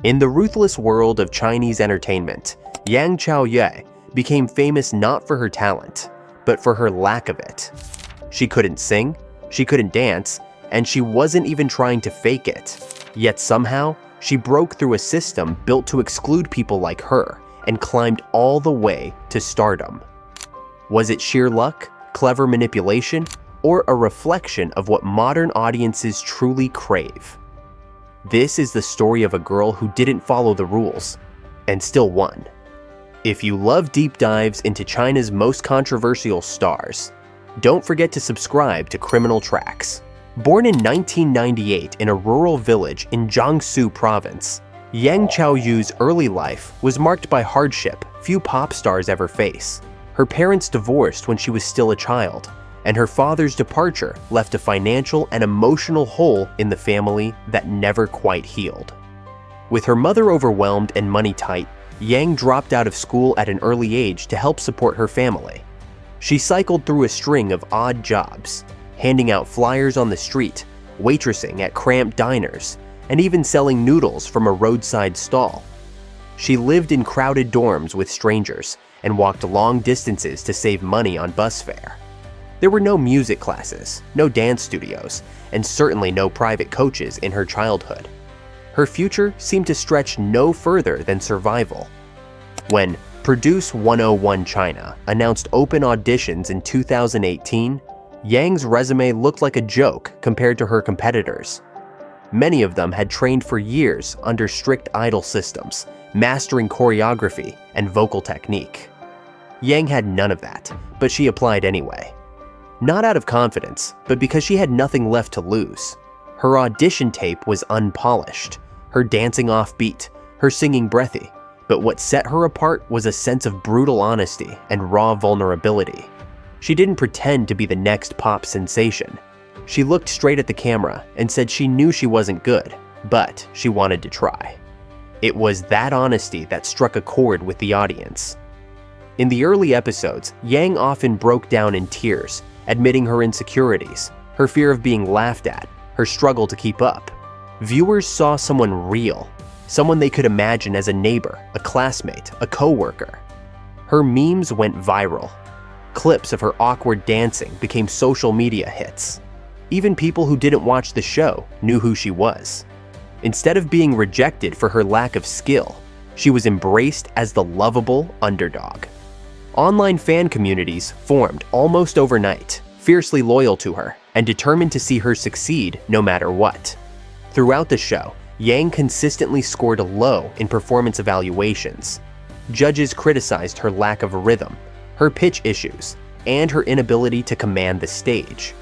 In the ruthless world of Chinese entertainment, Yang Chaoyue became famous not for her talent, but for her lack of it. She couldn't sing, she couldn't dance, and she wasn't even trying to fake it. Yet somehow, she broke through a system built to exclude people like her and climbed all the way to stardom. Was it sheer luck, clever manipulation, or a reflection of what modern audiences truly crave? This is the story of a girl who didn't follow the rules and still won. If you love deep dives into China's most controversial stars, don't forget to subscribe to Criminal Tracks. Born in 1998 in a rural village in Jiangsu province, Yang Chaoyue's early life was marked by hardship few pop stars ever face. Her parents divorced when she was still a child, and her father's departure left a financial and emotional hole in the family that never quite healed. With her mother overwhelmed and money tight, Yang dropped out of school at an early age to help support her family. She cycled through a string of odd jobs, handing out flyers on the street, waitressing at cramped diners, and even selling noodles from a roadside stall. She lived in crowded dorms with strangers and walked long distances to save money on bus fare. There were no music classes, no dance studios, and certainly no private coaches in her childhood. Her future seemed to stretch no further than survival. When Produce 101 China announced open auditions in 2018, Yang's resume looked like a joke compared to her competitors. Many of them had trained for years under strict idol systems, mastering choreography and vocal technique. Yang had none of that, but she applied anyway. Not out of confidence, but because she had nothing left to lose. Her audition tape was unpolished, her dancing offbeat, her singing breathy, but what set her apart was a sense of brutal honesty and raw vulnerability. She didn't pretend to be the next pop sensation. She looked straight at the camera and said she knew she wasn't good, but she wanted to try. It was that honesty that struck a chord with the audience. In the early episodes, Yang often broke down in tears, admitting her insecurities, her fear of being laughed at, her struggle to keep up. Viewers saw someone real, someone they could imagine as a neighbor, a classmate, a coworker. Her memes went viral. Clips of her awkward dancing became social media hits. Even people who didn't watch the show knew who she was. Instead of being rejected for her lack of skill, she was embraced as the lovable underdog. Online fan communities formed almost overnight, fiercely loyal to her and determined to see her succeed no matter what. Throughout the show, Yang consistently scored a low in performance evaluations. Judges criticized her lack of rhythm, her pitch issues, and her inability to command the stage.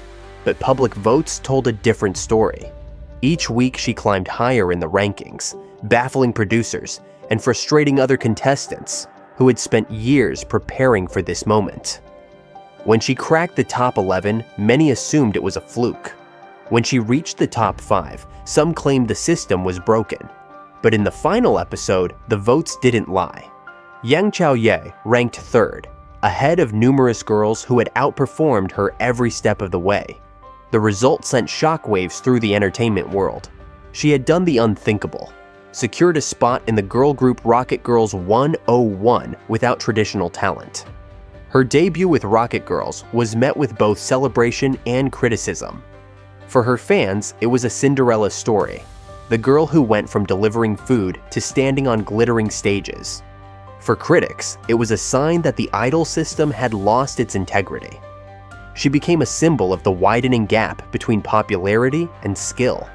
But public votes told a different story. Each week she climbed higher in the rankings, baffling producers and frustrating other contestants who had spent years preparing for this moment. When she cracked the top 11, many assumed it was a fluke. When she reached the top 5, some claimed the system was broken. But in the final episode, the votes didn't lie. Yang Chaoyue ranked 3rd, ahead of numerous girls who had outperformed her every step of the way. The result sent shockwaves through the entertainment world. She had done the unthinkable, secured a spot in the girl group Rocket Girls 101 without traditional talent. Her debut with Rocket Girls was met with both celebration and criticism. For her fans, it was a Cinderella story, the girl who went from delivering food to standing on glittering stages. For critics, it was a sign that the idol system had lost its integrity. She became a symbol of the widening gap between popularity and skill.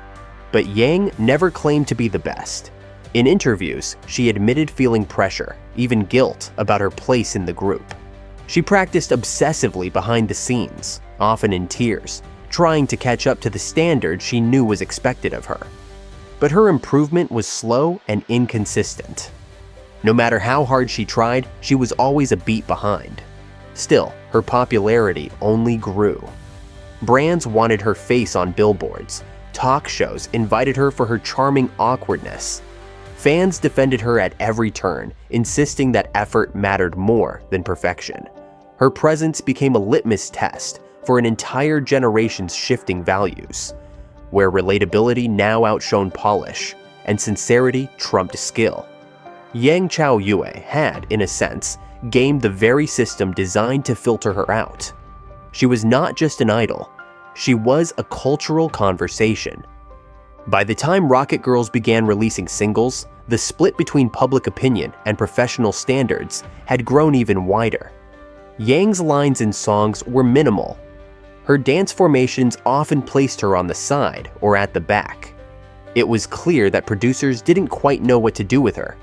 But Yang never claimed to be the best. In interviews, she admitted feeling pressure, even guilt, about her place in the group. She practiced obsessively behind the scenes, often in tears, trying to catch up to the standard she knew was expected of her. But her improvement was slow and inconsistent. No matter how hard she tried, she was always a beat behind. Still, her popularity only grew. Brands wanted her face on billboards. Talk shows invited her for her charming awkwardness. Fans defended her at every turn, insisting that effort mattered more than perfection. Her presence became a litmus test for an entire generation's shifting values, where relatability now outshone polish, and sincerity trumped skill. Yang Chaoyue had, in a sense, gamed the very system designed to filter her out. She was not just an idol, she was a cultural conversation. By the time Rocket Girls began releasing singles, the split between public opinion and professional standards had grown even wider. Yang's lines in songs were minimal. Her dance formations often placed her on the side or at the back. It was clear that producers didn't quite know what to do with her.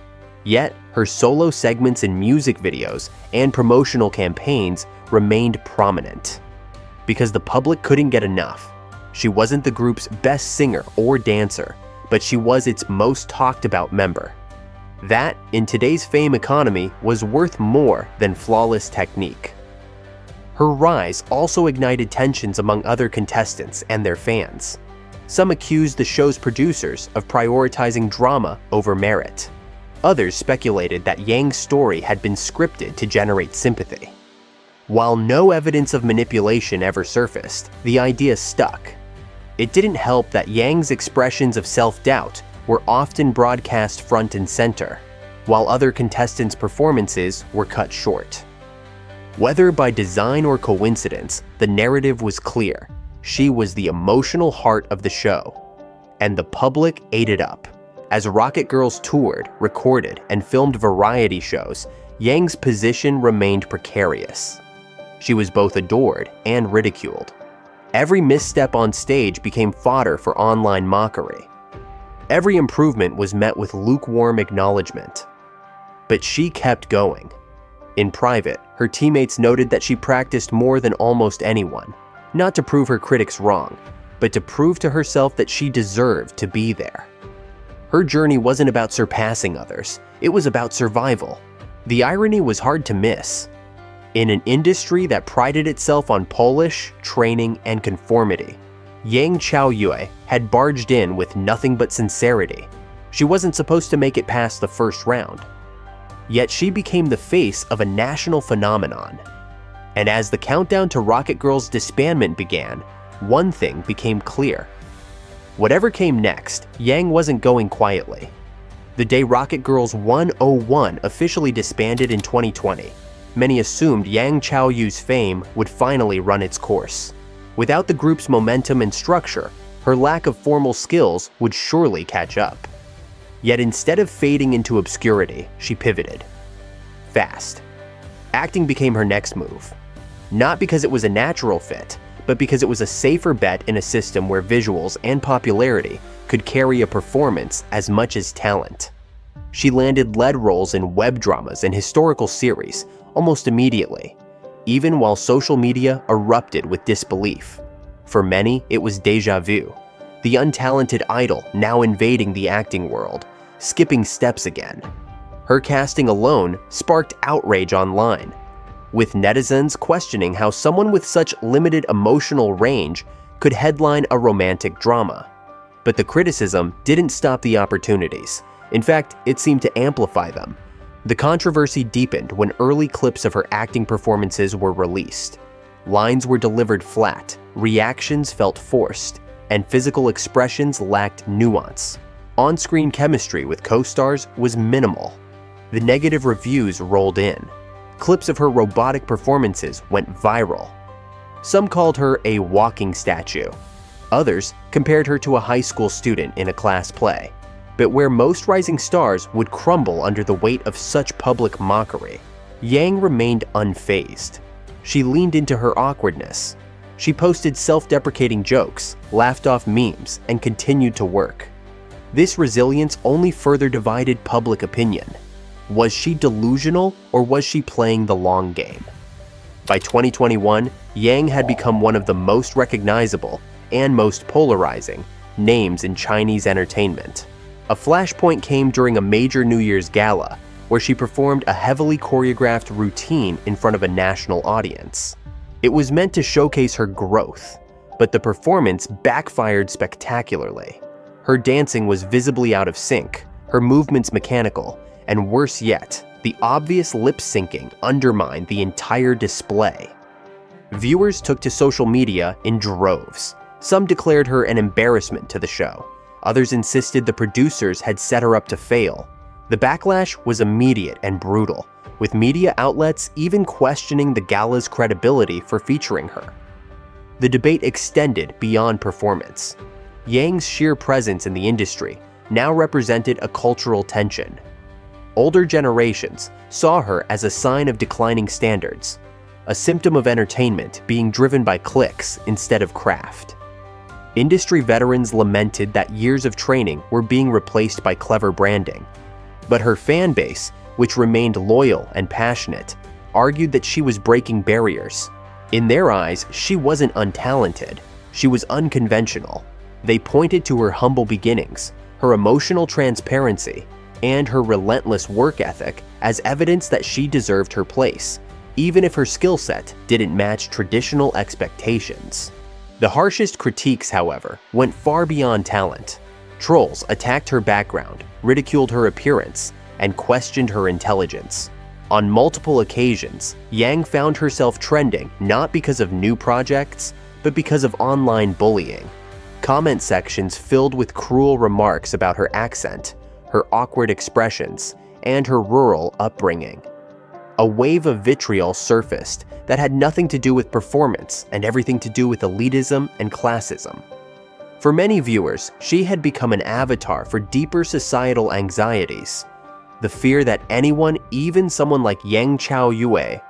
Yet, her solo segments in music videos and promotional campaigns remained prominent. Because the public couldn't get enough. She wasn't the group's best singer or dancer, but she was its most talked about member. That, in today's fame economy, was worth more than flawless technique. Her rise also ignited tensions among other contestants and their fans. Some accused the show's producers of prioritizing drama over merit. Others speculated that Yang's story had been scripted to generate sympathy. While no evidence of manipulation ever surfaced, the idea stuck. It didn't help that Yang's expressions of self-doubt were often broadcast front and center, while other contestants' performances were cut short. Whether by design or coincidence, the narrative was clear. She was the emotional heart of the show, and the public ate it up. As Rocket Girls toured, recorded, and filmed variety shows, Yang's position remained precarious. She was both adored and ridiculed. Every misstep on stage became fodder for online mockery. Every improvement was met with lukewarm acknowledgement. But she kept going. In private, her teammates noted that she practiced more than almost anyone, not to prove her critics wrong, but to prove to herself that she deserved to be there. Her journey wasn't about surpassing others, it was about survival. The irony was hard to miss. In an industry that prided itself on polish, training, and conformity, Yang Chaoyue had barged in with nothing but sincerity. She wasn't supposed to make it past the first round. Yet she became the face of a national phenomenon. And as the countdown to Rocket Girls' disbandment began, one thing became clear. Whatever came next, Yang wasn't going quietly. The day Rocket Girls 101 officially disbanded in 2020, many assumed Yang Chaoyue's fame would finally run its course. Without the group's momentum and structure, her lack of formal skills would surely catch up. Yet instead of fading into obscurity, she pivoted. Fast. Acting became her next move. Not because it was a natural fit, but because it was a safer bet in a system where visuals and popularity could carry a performance as much as talent. She landed lead roles in web dramas and historical series almost immediately, even while social media erupted with disbelief. For many, it was déjà vu. The untalented idol now invading the acting world, skipping steps again. Her casting alone sparked outrage online, with netizens questioning how someone with such limited emotional range could headline a romantic drama. But the criticism didn't stop the opportunities. In fact, it seemed to amplify them. The controversy deepened when early clips of her acting performances were released. Lines were delivered flat, reactions felt forced, and physical expressions lacked nuance. On-screen chemistry with co-stars was minimal. The negative reviews rolled in. Clips of her robotic performances went viral. Some called her a walking statue. Others compared her to a high school student in a class play. But where most rising stars would crumble under the weight of such public mockery, Yang remained unfazed. She leaned into her awkwardness. She posted self-deprecating jokes, laughed off memes, and continued to work. This resilience only further divided public opinion. Was she delusional, or was she playing the long game? By 2021, Yang had become one of the most recognizable and most polarizing names in Chinese entertainment. A flashpoint came during a major New Year's gala, where she performed a heavily choreographed routine in front of a national audience. It was meant to showcase her growth, but the performance backfired spectacularly. Her dancing was visibly out of sync, her movements mechanical, and worse yet, the obvious lip-syncing undermined the entire display. Viewers took to social media in droves. Some declared her an embarrassment to the show. Others insisted the producers had set her up to fail. The backlash was immediate and brutal, with media outlets even questioning the gala's credibility for featuring her. The debate extended beyond performance. Yang's sheer presence in the industry now represented a cultural tension. Older generations saw her as a sign of declining standards, a symptom of entertainment being driven by clicks instead of craft. Industry veterans lamented that years of training were being replaced by clever branding. But her fan base, which remained loyal and passionate, argued that she was breaking barriers. In their eyes, she wasn't untalented, she was unconventional. They pointed to her humble beginnings, her emotional transparency, and her relentless work ethic as evidence that she deserved her place, even if her skill set didn't match traditional expectations. The harshest critiques, however, went far beyond talent. Trolls attacked her background, ridiculed her appearance, and questioned her intelligence. On multiple occasions, Yang found herself trending not because of new projects, but because of online bullying. Comment sections filled with cruel remarks about her accent, her awkward expressions, and her rural upbringing. A wave of vitriol surfaced that had nothing to do with performance and everything to do with elitism and classism. For many viewers, she had become an avatar for deeper societal anxieties. The fear that anyone, even someone like Yang Chaoyue,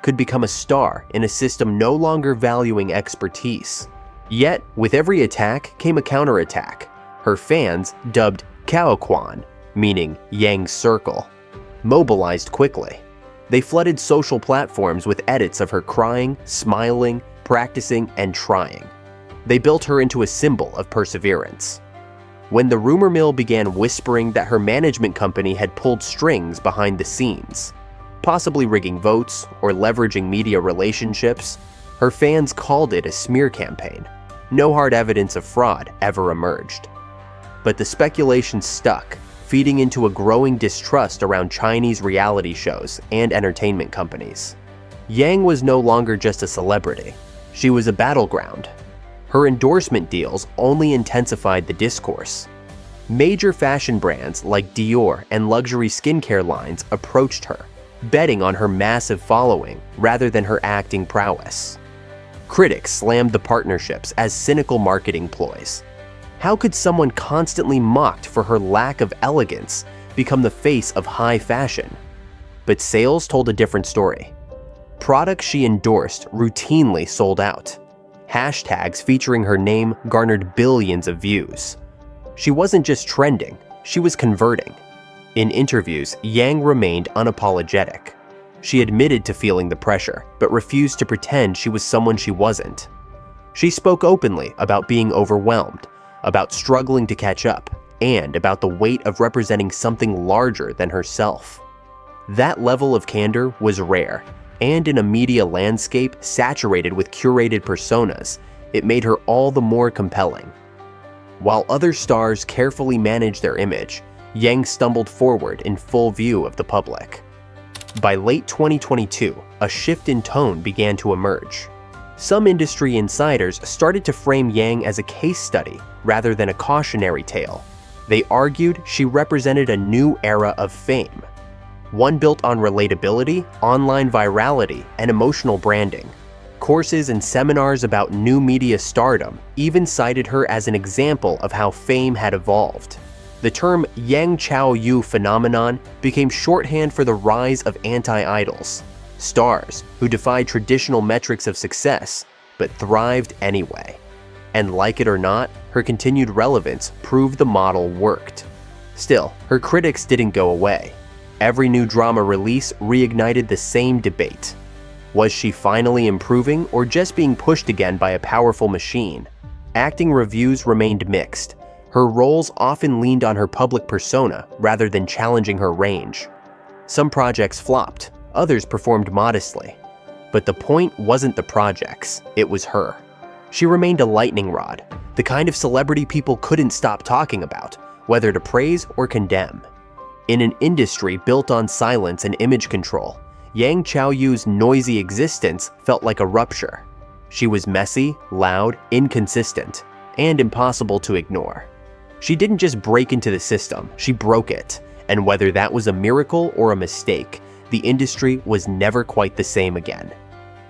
could become a star in a system no longer valuing expertise. Yet, with every attack came a counterattack. Her fans, dubbed Kaoquan, meaning Yang's Circle, mobilized quickly. They flooded social platforms with edits of her crying, smiling, practicing, and trying. They built her into a symbol of perseverance. When the rumor mill began whispering that her management company had pulled strings behind the scenes, possibly rigging votes or leveraging media relationships, her fans called it a smear campaign. No hard evidence of fraud ever emerged. But the speculation stuck, feeding into a growing distrust around Chinese reality shows and entertainment companies. Yang was no longer just a celebrity. She was a battleground. Her endorsement deals only intensified the discourse. Major fashion brands like Dior and luxury skincare lines approached her, betting on her massive following rather than her acting prowess. Critics slammed the partnerships as cynical marketing ploys. How could someone constantly mocked for her lack of elegance become the face of high fashion? But sales told a different story. Products she endorsed routinely sold out. Hashtags featuring her name garnered billions of views. She wasn't just trending, she was converting. In interviews, Yang remained unapologetic. She admitted to feeling the pressure, but refused to pretend she was someone she wasn't. She spoke openly about being overwhelmed, about struggling to catch up, and about the weight of representing something larger than herself. That level of candor was rare, and in a media landscape saturated with curated personas, it made her all the more compelling. While other stars carefully managed their image, Yang stumbled forward in full view of the public. By late 2022, a shift in tone began to emerge. Some industry insiders started to frame Yang as a case study rather than a cautionary tale. They argued she represented a new era of fame, one built on relatability, online virality, and emotional branding. Courses and seminars about new media stardom even cited her as an example of how fame had evolved. The term Yang Chaoyue phenomenon became shorthand for the rise of anti-idols, stars who defied traditional metrics of success but thrived anyway. And like it or not, her continued relevance proved the model worked. Still, her critics didn't go away. Every new drama release reignited the same debate. Was she finally improving or just being pushed again by a powerful machine? Acting reviews remained mixed. Her roles often leaned on her public persona rather than challenging her range. Some projects flopped, others performed modestly. But the point wasn't the projects, it was her. She remained a lightning rod, the kind of celebrity people couldn't stop talking about, whether to praise or condemn. In an industry built on silence and image control, Yang Chaoyue's noisy existence felt like a rupture. She was messy, loud, inconsistent, and impossible to ignore. She didn't just break into the system, she broke it. And whether that was a miracle or a mistake, the industry was never quite the same again.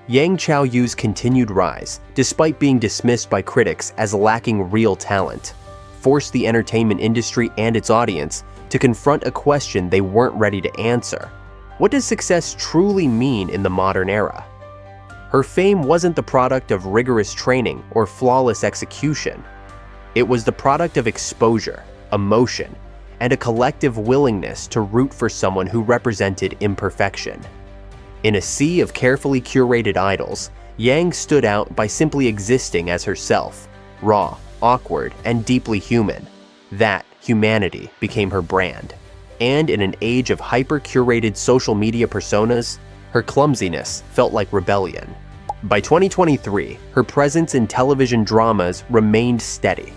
Yang Chaoyue's continued rise, despite being dismissed by critics as lacking real talent, forced the entertainment industry and its audience to confront a question they weren't ready to answer. What does success truly mean in the modern era? Her fame wasn't the product of rigorous training or flawless execution. It was the product of exposure, emotion, and a collective willingness to root for someone who represented imperfection. In a sea of carefully curated idols, Yang stood out by simply existing as herself, raw, awkward, and deeply human. That humanity became her brand. And in an age of hyper-curated social media personas, her clumsiness felt like rebellion. By 2023, her presence in television dramas remained steady.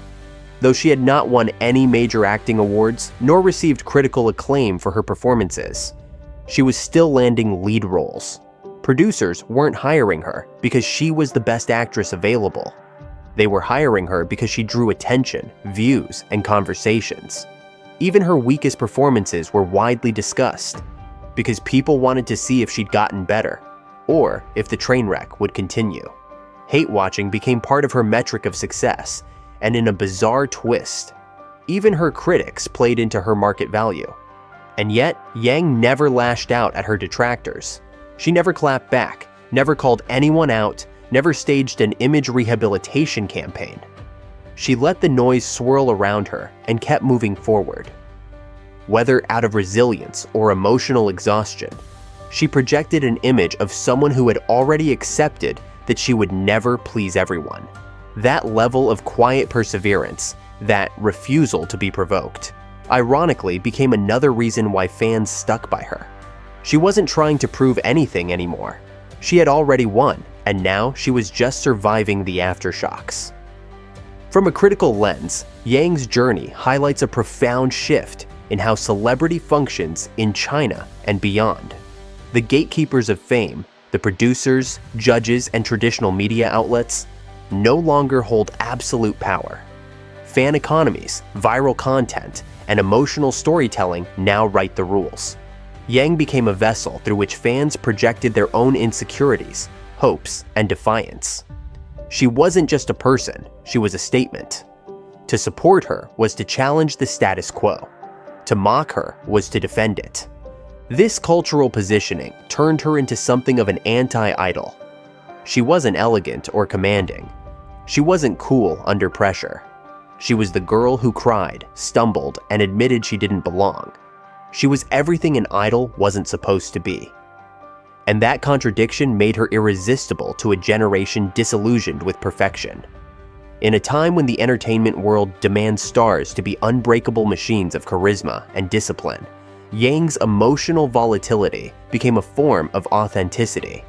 Though she had not won any major acting awards, nor received critical acclaim for her performances, she was still landing lead roles. Producers weren't hiring her because she was the best actress available. They were hiring her because she drew attention, views, and conversations. Even her weakest performances were widely discussed, because people wanted to see if she'd gotten better, or if the train wreck would continue. Hate watching became part of her metric of success, and in a bizarre twist, even her critics played into her market value. And yet, Yang never lashed out at her detractors. She never clapped back, never called anyone out, never staged an image rehabilitation campaign. She let the noise swirl around her and kept moving forward. Whether out of resilience or emotional exhaustion, she projected an image of someone who had already accepted that she would never please everyone. That level of quiet perseverance, that refusal to be provoked, ironically became another reason why fans stuck by her. She wasn't trying to prove anything anymore. She had already won, and now she was just surviving the aftershocks. From a critical lens, Yang's journey highlights a profound shift in how celebrity functions in China and beyond. The gatekeepers of fame, the producers, judges, and traditional media outlets, no longer hold absolute power. Fan economies, viral content, and emotional storytelling now write the rules. Yang became a vessel through which fans projected their own insecurities, hopes, and defiance. She wasn't just a person, she was a statement. To support her was to challenge the status quo. To mock her was to defend it. This cultural positioning turned her into something of an anti-idol. She wasn't elegant or commanding. She wasn't cool under pressure. She was the girl who cried, stumbled, and admitted she didn't belong. She was everything an idol wasn't supposed to be. And that contradiction made her irresistible to a generation disillusioned with perfection. In a time when the entertainment world demands stars to be unbreakable machines of charisma and discipline, Yang's emotional volatility became a form of authenticity.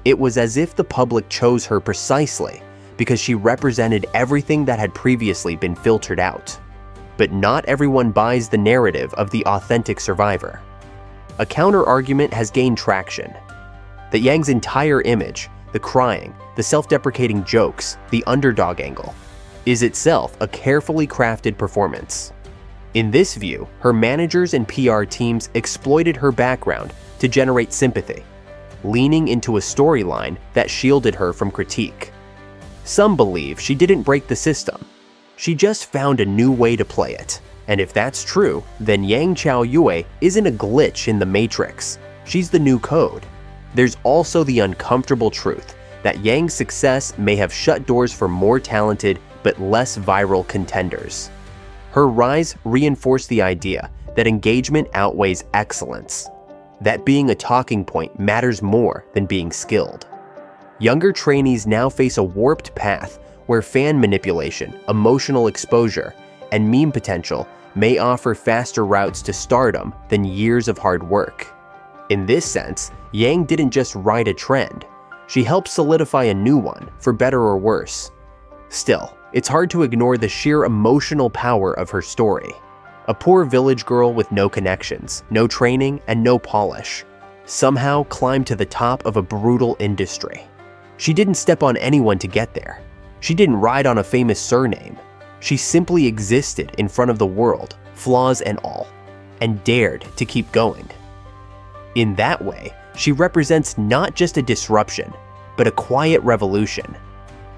It was as if the public chose her precisely because she represented everything that had previously been filtered out. But not everyone buys the narrative of the authentic survivor. A counter-argument has gained traction. That Yang's entire image, the crying, the self-deprecating jokes, the underdog angle, is itself a carefully crafted performance. In this view, her managers and PR teams exploited her background to generate sympathy, leaning into a storyline that shielded her from critique. Some believe she didn't break the system. She just found a new way to play it. And if that's true, then Yang Chaoyue isn't a glitch in the matrix. She's the new code. There's also the uncomfortable truth that Yang's success may have shut doors for more talented but less viral contenders. Her rise reinforced the idea that engagement outweighs excellence, that being a talking point matters more than being skilled. Younger trainees now face a warped path where fan manipulation, emotional exposure, and meme potential may offer faster routes to stardom than years of hard work. In this sense, Yang didn't just ride a trend, she helped solidify a new one, for better or worse. Still, it's hard to ignore the sheer emotional power of her story. A poor village girl with no connections, no training, and no polish, somehow climbed to the top of a brutal industry. She didn't step on anyone to get there. She didn't ride on a famous surname. She simply existed in front of the world, flaws and all, and dared to keep going. In that way, she represents not just a disruption, but a quiet revolution.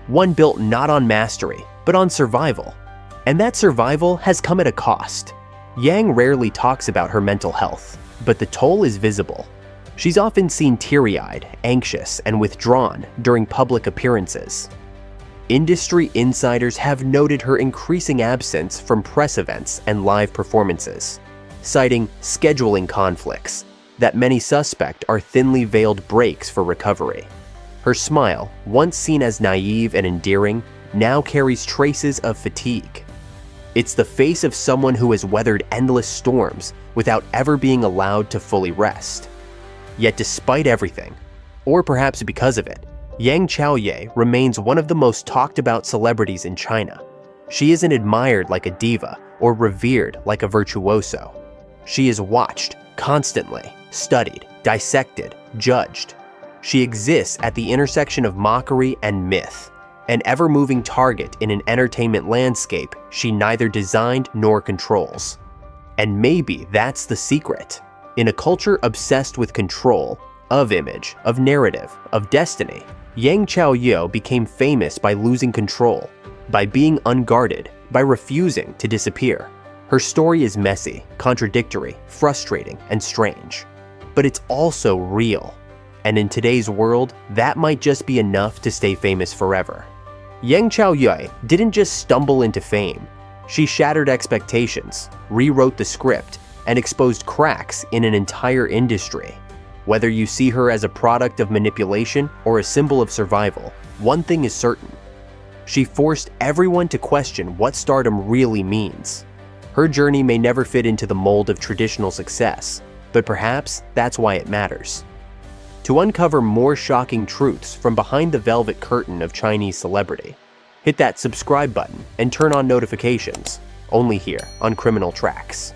One built not on mastery, but on survival. And that survival has come at a cost. Yang rarely talks about her mental health, but the toll is visible. She's often seen teary-eyed, anxious, and withdrawn during public appearances. Industry insiders have noted her increasing absence from press events and live performances, citing scheduling conflicts that many suspect are thinly veiled breaks for recovery. Her smile, once seen as naive and endearing, now carries traces of fatigue. It's the face of someone who has weathered endless storms without ever being allowed to fully rest. Yet despite everything, or perhaps because of it, Yang Chaoyue remains one of the most talked about celebrities in China. She isn't admired like a diva or revered like a virtuoso. She is watched constantly, studied, dissected, judged. She exists at the intersection of mockery and myth, an ever-moving target in an entertainment landscape she neither designed nor controls. And maybe that's the secret. In a culture obsessed with control, of image, of narrative, of destiny, Yang Chaoyue became famous by losing control, by being unguarded, by refusing to disappear. Her story is messy, contradictory, frustrating, and strange. But it's also real. And in today's world, that might just be enough to stay famous forever. Yang Chaoyue didn't just stumble into fame. She shattered expectations, rewrote the script, and exposed cracks in an entire industry. Whether you see her as a product of manipulation or a symbol of survival, one thing is certain. She forced everyone to question what stardom really means. Her journey may never fit into the mold of traditional success, but perhaps that's why it matters. To uncover more shocking truths from behind the velvet curtain of Chinese celebrity, hit that subscribe button and turn on notifications, only here on Criminal Tracks.